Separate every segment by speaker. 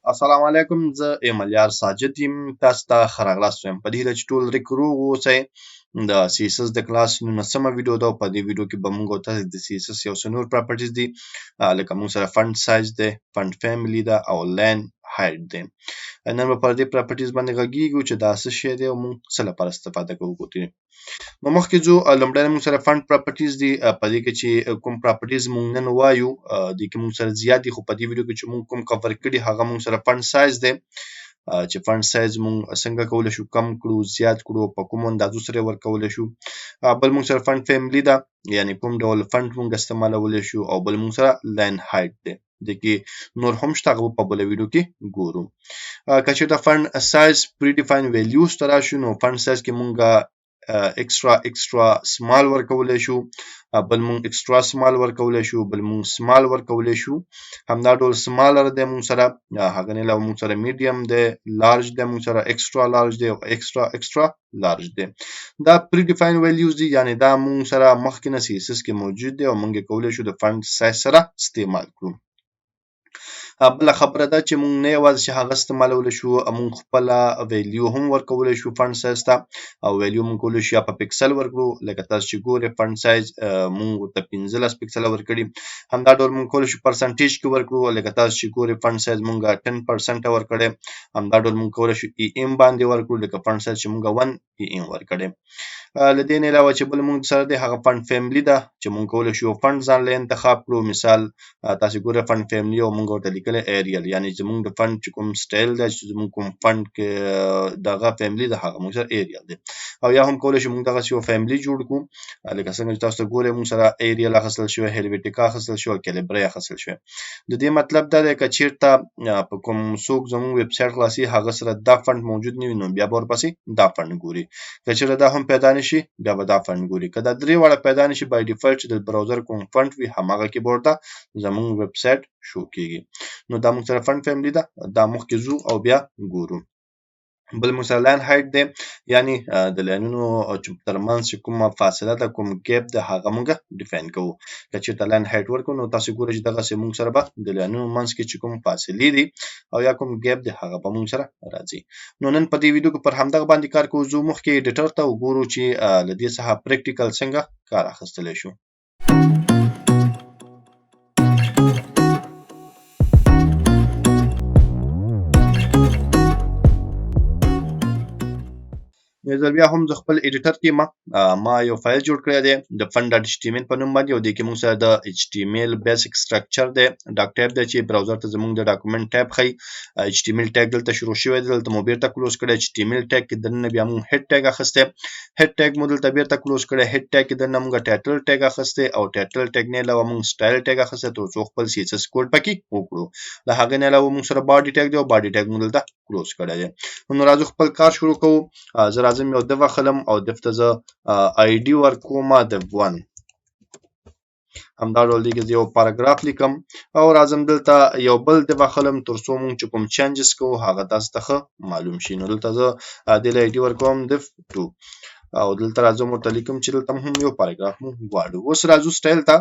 Speaker 1: السلام علیکم، زه ایملیار ساجد یم. تاسو ته ښه راغلاست وایم. په دې هیله چې ټول روغ واوسئ. د CSS د کلاس 19مه ویډیو ده. په دې ویډیو کې به موږ او تاسو د CSS یو څه نور پراپرټیز دي، لکه موږ سره فنټ سایز دی، فنټ فیملی ده او لاین هایټ دی. نن به پر دې پراپرټیز باندې غږیږو چې دا څه شی دی او موږ څه لپاره استفاده کوو ترې. نو مخکې ځو، لومړی موږ سره فنټ پراپرټیز دي. په دې کې چې کوم پراپرټیز موږ نن وایو، دې کې موږ سره زیات دي، خو په دې ویډیو کې چې موږ کوم کور کړي هغه موږ سره فنټ سایز دی. چې فنټ سایز موږ څنګه کولی شو کم کړو، زیات کړو، په کومو اندازو سره یې ورکولی شو. بل موږ سره فنټ فیملی ده، یعنې کوم ډول فنټ موږ استعمالولی شو. او بل موږ سره لاین هایټ دی. دې کې نور هم شته، هغه په بله ویډیو کې ګورو. که چېرته فنټ سایز پری ډیفاین ویلیوز ته راشو، نو فنټ سایز کې موږ اکسترا سمال ورکولی شو، بل مونږ اکسترا سمال ورکولی شو، بل مونږ سمال ورکولی شو. همدا ډول سمالر دی مونږ سره، هغه نه علاوه مونږ سره میډیم دی، لارج دی مونږ سره، اکسترا لارج دی او اکسترا لارج دی. دا پری ډیفاین ویلیوز دي، یعنی دا مونږ سره مخکې نه CSS کې موجود دی او مونږ یې کولی شو د فنټ سایز سره استعمال کړو. بله خبره دا چې مونږ نه یوازې چې هغه استعمالولی شو، مونږ خپله ویلیو هم ورکولی شو فنټ سایز ته، او ویلیو مونږ کولی شو یا په پکسل ورکړو. لکه تاسو چې ګورئ فنټ سایز مونږ ورته 15 پکسله ورکړي. همدا ډول مونږ کولی شو پرسنټیج کې ورکړو. لکه تاسو چې ګورئ فنټ سایز مونږ 10% ورکړی. همدا ډول مونږ کولی شو EM باندې ورکړو، لکه فنټ سایز چې مونږ 1 EM ورکړی. له دې نه علاوه چې بل مونږ سره دی هغه فنټ فیملی ده، چې مونږ کولی شو فنټ ځان له انتخاب کړو. مثال تاسو ګورئ فنټ فیملی او مونږ ورته لیکلی ایریل، یعنی زمونږ د فنټ چې کوم سټایل دی، چې زمونږ کوم فنټ کې دغه فیملی ده هغه مونږ سره ایریل دی. او یا هم کولی شو مونږ دغسې یو فیملی جوړ کړو، لکه څنګه چې تاسو ته ګورئ مونږ سره ایریل اخیستل شوی، هیلویټیکا اخیستل شوی او کیلیبرې اخیستل شوی. د دې مطلب دا دی که چېرته په کوم څوک زمونږ ویب سایټ خلاصي هغه سره دا فنټ موجود نه وي، نو بیا به ورپسې دا فنټ ګوري. که چېرته دا هم پیدا نه شي، بیا به دا فنټ ګوري. که دا درې واړه پیدا نه شي، بای ډیفالټ چې د براوزر کوم فنټ وي هماغه کیبورډ ته زمونږ ویب سایټ شو کیږي. نو دا موږ سره فنټ فیملی ده، دا مخکې ځو او بیا ګورو. بل موږ سره لاین هایټ دی، یعنی د لاینونو ترمنځ چې کومه فاصله ده، کوم ګیپ ده، هغه موږ ډیفاین کوو. که چېرته لاین هایټ ورکړو، نو تاسو ګورئ چې دغسې موږ سره به د لاینونو منځ کې چې کوم فاصلې دي او یا کوم ګیپ دی هغه به موږ سره راځي. نو نن په دې ویډیو کې پر همدغه باندې کار کوو. ځو مخکې ایډیټر ته وګورو چې له دې څخه پریکټیکل څنګه کار اخیستلی شو. یو ځل بیا هم زه خپل ایډیټر کې ما یو فایل جوړ کړی دی د fun.html په نوم باندې، او دې کې موږ سره د HTML بیسیک سټرکچر دی، ډاک ټایپ دی چې براوزر ته زموږ د ډاکومنټ ټایپ ښیي. HTML ټیګ دلته شروع شوی دی، دلته مو بیرته کلوز کړی. HTML ټیګ کې دننه بیا موږ هیډ ټیګ اخیستی، هیډ ټیګ مو دلته بیرته کلوز کړی. هیډ ټیګ کې دننه موږ ټایټل ټیګ اخیستی، او ټایټل ټیګ نه علاوه موږ سټایل ټیګ اخیستی تر څو خپل CSS کوډ پکې وکړو. د هغې نه علاوه موږ سره باډي ټیګ دی او باډي ټیګ موږ دلته کلوز کړی دی. نو راځو خپل کار شروع کوو. زه راځم یو div اخلم او div ته زه ID ورکوم div1. همدا ډول دی کې یو پاراګراف لیکم او راځم دلته یو بل div اخلم تر څو موږ چې کوم چینجز کوو هغه تاسو ته ښه معلوم شي. نو دلته زه دې له ID ورکوم div2 او دلته راځم ورته لیکم چې دلته هم یو پاراګراف مو غواړو. اوس راځو سټایل ته.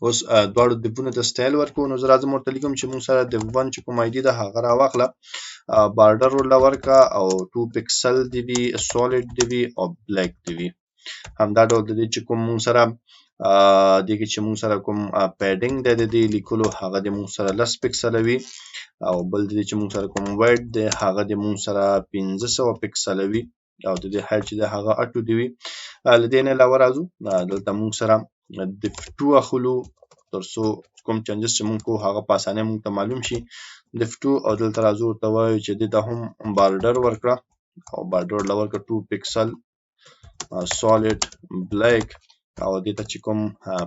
Speaker 1: اوس دواړو دیوونو ته سټایل ورکوو. نو زه راځم ورته لیکم چې موږ سره div1 چې کوم ID ده هغه راواخله، بارډر ورله ورکړه او 2 پکسل دې وي، سالډ دې وي او بلیک دې وي. همدا ډول د دې چې کوم موږ سره دې کې چې موږ سره کوم پیډینګ دی د دې لیکلو هغه د موږ سره 10 پکسله وي، او بل د دې چې موږ سره کوم وایډ دی هغه د موږ سره 1500 پکسله وي، او د دې هایټ چې دی هغه 8 دی وي. له دې نه علاوه راځو دلته موږ سره div2 اخلو تر څو کوم چینجز چې موږ کوو هغه په اسانۍ موږ ته معلوم شي. div2 او دلته راځو ورته وایو چې دې ته هم بارډر ورکړه او بارډر ورله ورکړه 2 پکسل سالډ بلیک، او دې ته چې کوم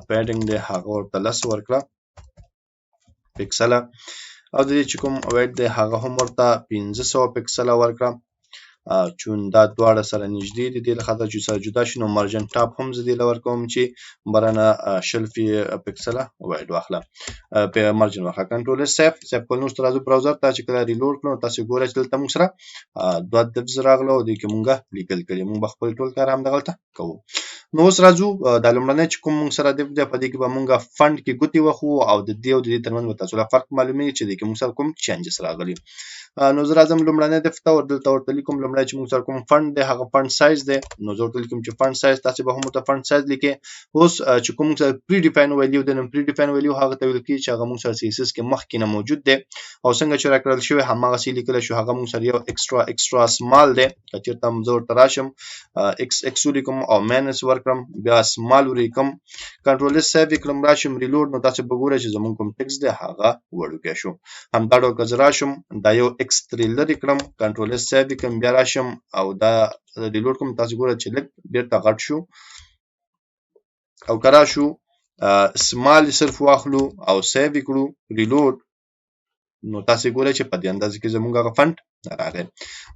Speaker 1: پیډینګ دی هغه ورته 10 ورکړه پکسله، او د دې چې کوم وایډ دی هغه هم ورته 1500 پکسله ورکړه. چون دا دواړه سره نږدې دي، دې له خاطر چې سره جدا شي، نو مارجن ټاپ هم زه دې له ورکوم چې برنه 20 پکسله وایډ واخله، مارجن واخله. کنټرول سیف کول. نو راځو براوزر ته چې کله ریلوډ کړو تاسو ګورئ چې دلته موږ سره دوه divs راغله او دې کې موږ لیکل کړي. موږ به خپل ټول کار همدغلته کوو. نو اوس راځو د لومړنۍ چې کوم موږ سره د په دې کې به موږ فند کې ګوتې وخو او د دې او د دې ترمنځ به تاسو ته فرق معلومیږي چې د کې موږ سره کوم چینجز راغلي. نو زه راځم لومړنۍ دفتر ورته لیکم لومړی چې موږ سره کوم فند دی هغه فند سایز دی. نو زه ورته لیکم چې فند سایز تاسو به هم ته فند سایز لیکئ. اوس چې کوم سره پری ډیفاین ویلیو دی نو پری ډیفاین ویلیو هغه ته ویل کیږي چې هغه موږ سره سی اس اس کې مخکې نه موجود دی او څنګه چې راکړل شوی هماغه سی لیکل شو هغه موږ سره یو ایکسترا سمال دی. که چیرته زه ورته راشم ایکس ولیکم او ماینس ورکړم بیا سمال ولیکم کنټرول اس سیو کړم راشم ریلوډ نو تاسو به ګورئ چې زموږ کوم ټیکس دی هغه وړوکی شو. همدا ډول که زه راشم دا یو ایکس 3 لرې کړم کنټرول اس سیو کړم بیا راشم او دا ریلوډ کوم تاسو ګورئ چې لږ بیرته غټ شو او کرا شو سمال صرف واخلو او سیو کړو ریلوډ نو تاسو ګورئ چې په دې اندازې کې زموږ هغه فند راغی.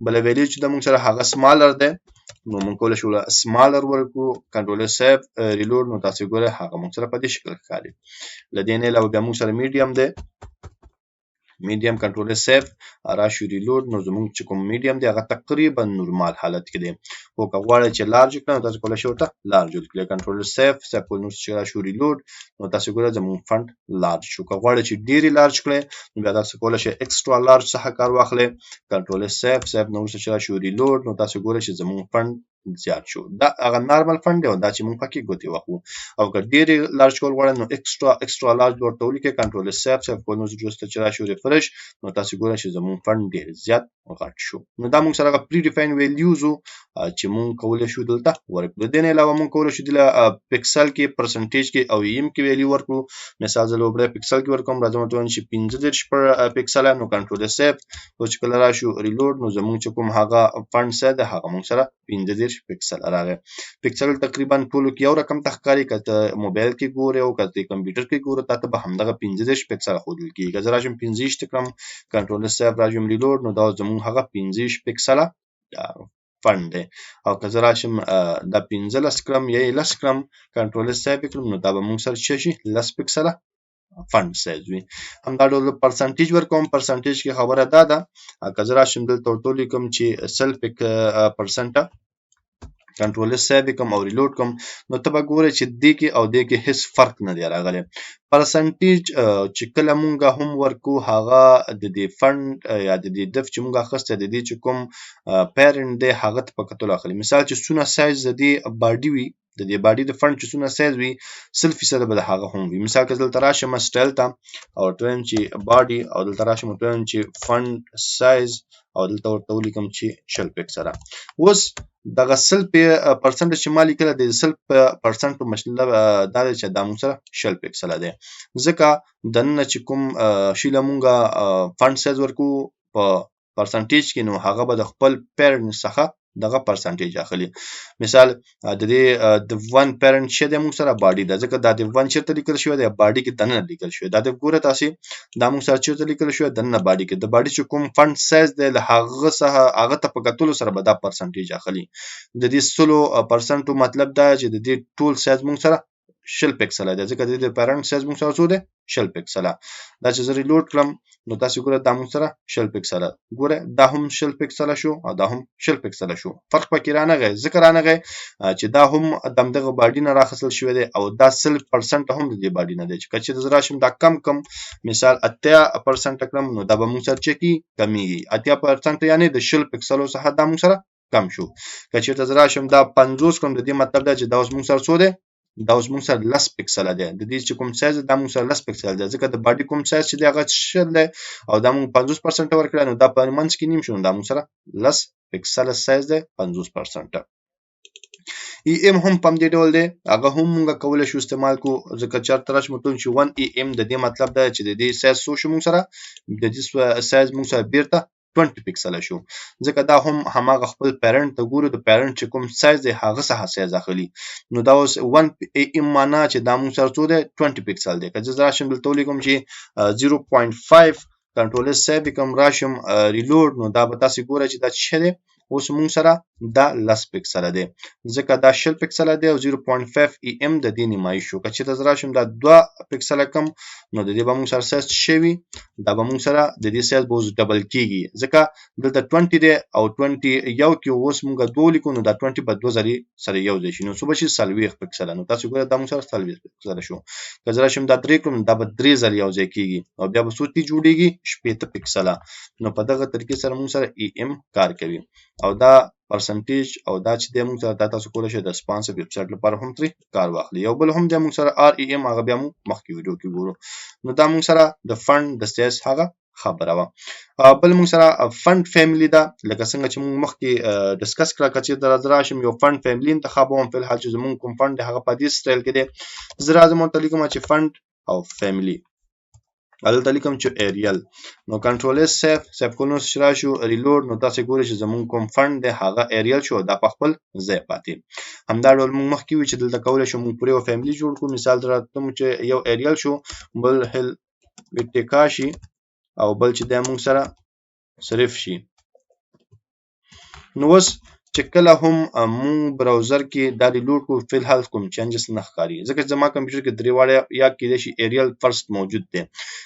Speaker 1: بل ویلیو چې د موږ سره هغه سمالر دی نو موږ کولای شو سمالر ورکو کنټرول سیو ریلوډ نو تاسو ګورئ هغه موږ سره په دې شکل ښکاري. لدې نه علاوه بیا موږ سره میډیم دی میډیم کنټرول سیو راشو ریلوډ نو زموږ چې کوم میډیم دی هغه تقریبا نورمال حالت کې دی. خو که غواړئ چې لارج کړئ نو تاسو کولای شئ ورته لارج ولیکئ کنټرول سیو نو چې راشو ریلوډ نو تاسو ګورئ زموږ فند لارج شو. که غواړئ چې ډیرې لارج کړئ نو بیا تاسو کولای شئ ایکسترا لارج څخه کار واخلئ کنټرول سیو نو چې راشو ریلوډ نو تاسو ګورئ چې زموږ فند زیات شو. دا هغه نارمل فند دی او دا چې موږ پکې ګوتې وخو او که ډېرې لارج کول غواړئ نو ایکسترا لارج ورته ولیکئ کنټرول سیو کول نو وروسته چې راشو ریفرش نو تاسو ګورئ چې زموږ فند ډېر زیات غټ شو. نو دا موږ سره هغه پری ډیفاین ویلیوز چې موږ کولی شو دلته ورکړو. د دې نه علاوه موږ کولی شو دلته پکسل کې پرسنټیج کې او ایم کې ویلیو ورکړو. مثال زه لومړی پکسل کې ورکوم راځم ورته وایم چې 15 پر پکسل نو کنټرول سیو او چې کله راشو ریلوډ نو زموږ چې کوم هغه فند سایز دی هغه موږ سره 15 پکسل راغی. پکسل تقریبا ټولو کې یو رقم تخکاری کته موبایل کې ګوري او کته کمپیوټر کې ګوري تاسو به همدغه 15 پکسل خودل کیږي. که زه راشم 15 تکرم کنټرول سیو راځم ریلوډ نو دا زموږ هغه 15 پکسل فند دی او که زه راشم دا 15 کړم یا 10 کړم کنټرول سیو کړم نو دا به موږ سره شي 10 پکسل فند سایز وي. همدا ډول پرسنټیج ورکوم پرسنټیج کې خبره دا ده که زه راشم دلته ورته ولیکم چې سلف پرسنټه کنټرول سیو کوم او ریلوډ کوم نو ته به ګورئ چې دې کې او دې کې هیڅ فرق نه دی راغلی. پرسنټیج چې کله مونږ هم ورکو هغه د دې فند یا د دې دف چې مونږ اخیسته د دې چې کوم پیرنټ دی هغه ته په کتلو اخلي. مثال چې څونه سایز د دې باډي وي د دې باډي د فند چې څونه سایز وي 100% به د هغه هم وي. مثال که دلته راشم سټایل ته او ورته وایم چې باډي او دلته راشم ورته وایم چې فند سایز او دلته ورته ولیکم چې 20 پکسله. اوس دغه 100% چې ما لیکله د 100% په مطلب دا دی چې دا موږ سره 20 پکسله دی ځکه دننه چې کوم شی له مونږه فند سایز ورکو په پرسنټیج کې نو هغه به د خپل پیرنټ څخه دغه پرسنټیج اخلي. مثال د دې د 1 پیرنټ شه د موږ سره باډي ده ځکه دا د 1 چیرته لیکل شوی دی باډي کې دننه لیکل شوی دا د ګوره تاسو دا موږ سره چیرته لیکل شوی دننه باډي کې د باډي چې کوم فند سایز دی له هغه څخه هغه ته په کتلو سره به دا پرسنټیج اخلي. د دې 100% مطلب دا چې د دې ټول سایز موږ سره 20 پکسله ده ځکه د دې پیرنټ سایز موږ سره څو ده 20 پکسله. دا چې زه ریلوډ کړم نو تاسو ګوره دا موږ سره 20 پکسله ګوره دا هم 20 پکسله شو او دا هم 20 پکسله شو. فرق پکې رانغی ذکر رانغی چې دا هم دغه باډي نه راخصل شوی دی او دا 100% هم د دې باډي نه دی چې کچې د راشم دا کم مثال 80% کړم نو دا به موږ سره چکی کمیږي 80% یعنی د 20 پکسلو څخه دا موږ سره کم شو. کچې د راشم دا 50 کوم د دې مطلب دا چې دا اوس موږ سره څو دی دا اوس موږ سره 10 پکسله دی د دې چې کوم سایز دا موږ سره 10 پکسل دی ځکه د باډي کوم سایز چې دی هغه شل دی او دا موږ 50% ورکړل نو دا په منځ کې نیم شو دا موږ سره 10 پکسل سایز دی 50%. ای ام هم پم دی ډول دی هغه هم موږ کولای شو استعمال کو ځکه چارت راش متون چې 1 ای ام د دې مطلب دا چې د دې سایز سو شو موږ سره د دې سایز موږ سره بیرته 20 پکسله شو ځکه دا هم هماغه خپل پیرنټ ته ګورو د پیرنټ چې کوم سایز دی هغه څخه سایز اخلي نو دا اوس 1 ام معنا چې دا موږ سره څو دی 20 پکسل دی. که زه راشم دلته ولیکم چې 0.5 کنټرول سیو کوم راشم ریلوډ نو دا به تاسو ګورئ چې دا څه دی اوس موږ سره دا 10 پکسله دی ځکه دا 20 پکسله دی او 0.5 ام د دې نیمایي شو که چېرته زه راشم دا 2 پکسله کم نو د دې به موږ سره سایز شوي دا به موږ سره د دې سایز به اوس ډبل کیږي ځکه دلته 20 دی او 20 یو کې اوس موږ 2 لیکو نو دا 20 په 2 ځلې سره یو ځای شي نو څه به شي 40 پکسله نو تاسو ګوره دا موږ سره 40 پکسله شو که زه راشم دا 3 کړم دا به 3 ځلې یو ځای کیږي او بیا به څو جوړیږي 80 پکسله نو په دغه طریقې سره موږ سره ام کار کوي او دا پرسنټیج او دا چې د موږ سره دا تاسو کولای شئ د سپانسر ویب سټ لپاره هم ترې کار واخلي یو بل هم د موږ سره ار ای ام هغه بیا موږ مخکې ویډیو کې ګورو نو دا موږ سره د فند د سایز هغه خبره وه بل موږ سره فند فیملی ده لکه څنګه چې موږ مخکې ډسکس کړه که چېرته راځه راشم یو فند فیملی انتخابوم فی الحال چې زموږ کوم فند دی هغه په دې سټایل کې دی زه راځم ورته لیکم چې فند او فیملی دلته لیکم چې ایریل نو کنټرول اس سیف کولو چې راشو ریلوډ نو تاسو ګورئ چې زموږ کوم فند دی هغه ایریل شو دا په خپل ځای پاتې همدا ډول موږ مخکې وي چې دلته کولی شو موږ پرې یو فیملی جوړ کړو مثال درته چې یو ایریل شو بل هل ویټیکا شي او بل چې دا موږ سره صرف شي نو اوس چې کله هم مونږ براوزر کې دا ریلوډ کوو فی الحال کوم چینجز نه ښکاري ځکه چې زما کمپیوټر کې درې واړه یا کېدای شي ایریل فرست موجود دی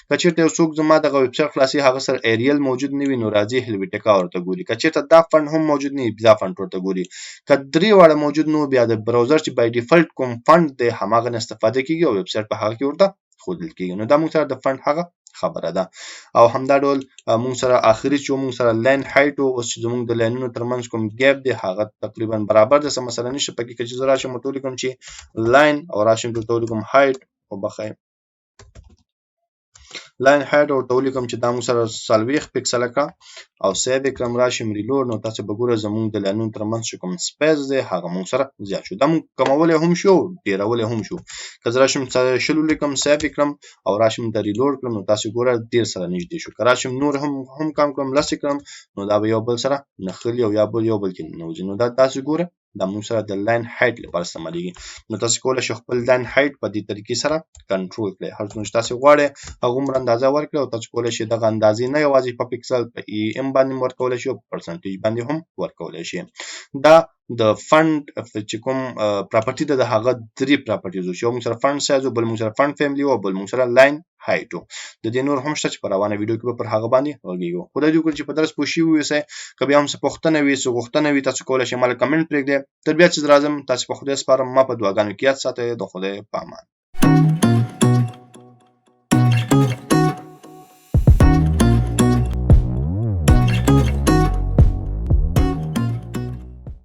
Speaker 1: که چېرته یو څوک زما دغه ویب سایټ خلاصي هغه سره ایریل موجود نه وي نو راځي هلویټیکا ورته ګوري که چېرته دا فند هم موجود نه وي دا فند ورته ګوري که درې واړه موجود نه بیا د براوزر چې بای ډیفالت کوم فند دی هماغه نه استفاده کېږي او ویب سایټ په هغه کې ورته ښودل کېږي نو دا موږ سره د فند هغه خبره ده او همدا ډول موږ سره اخري چې موږ سره لاین هایټ او چې زموږ د لاینونو ترمنځ کوم ګیپ دی هغه تقریبا برابر ده مثلا نشته پکې چې زه راشم ورته ولیکم چې لاین او راشم ورته ولیکم هایټ او بخیر لاین هایټ ورته ولیکم چې دا موږ سره 40 پکسله کړه او سیو یې کړم راشم ریلوډ نو تاسو به ګوره زموږ د لاینونو ترمنځ چې کوم سپیس دی هغه موږ سره زیات شو دا موږ کمولی هم شو ډیرولی هم شو که زه راشم 100 ولیکم سیو یې کړم او راشم د ریلوډ کړم نو تاسو ګوره ډیر سره نږدې شو که راشم نور هم کم کړم 10 کړم نو دا به یو بل سره نښلي او یو بل کې ننوځي نو دا تاسو ګوره دا موږ سره د لاین هایټ لپاره استعمالیږي نو تاسو کولی شئ خپل لاین هایټ په دې طریقې سره کنټرول کړئ هر څومره چې تاسو غواړئ هغومره اندازه ورکړئ او تاسو کولی شئ دغه اندازې نه یوازې په پکسل په ای ام باندې ورکولی شئ او په پرسنټیج باندې هم ورکولی شئ دا د فند چې کوم پراپرټي ده د هغه درې پراپرټیز یو موږ سره فند سایز او بل موږ سره فند فیملی او بل موږ سره لاین هایټ د دې نور هم شته چې په روانه ویډیو کې به پر هغه باندې وغږیږو خدای دې وکړي چې په درس پوه شوي اوسئ که بیا هم څه پوښتنه وي څه غوښتنه وي تاسو کولی شئ ما له کمنټ پرېږدئ تر بیا چې زه راځم تاسو په خدای سپارم ما په دعاګانو کې یاد ساتئ د خدای په امان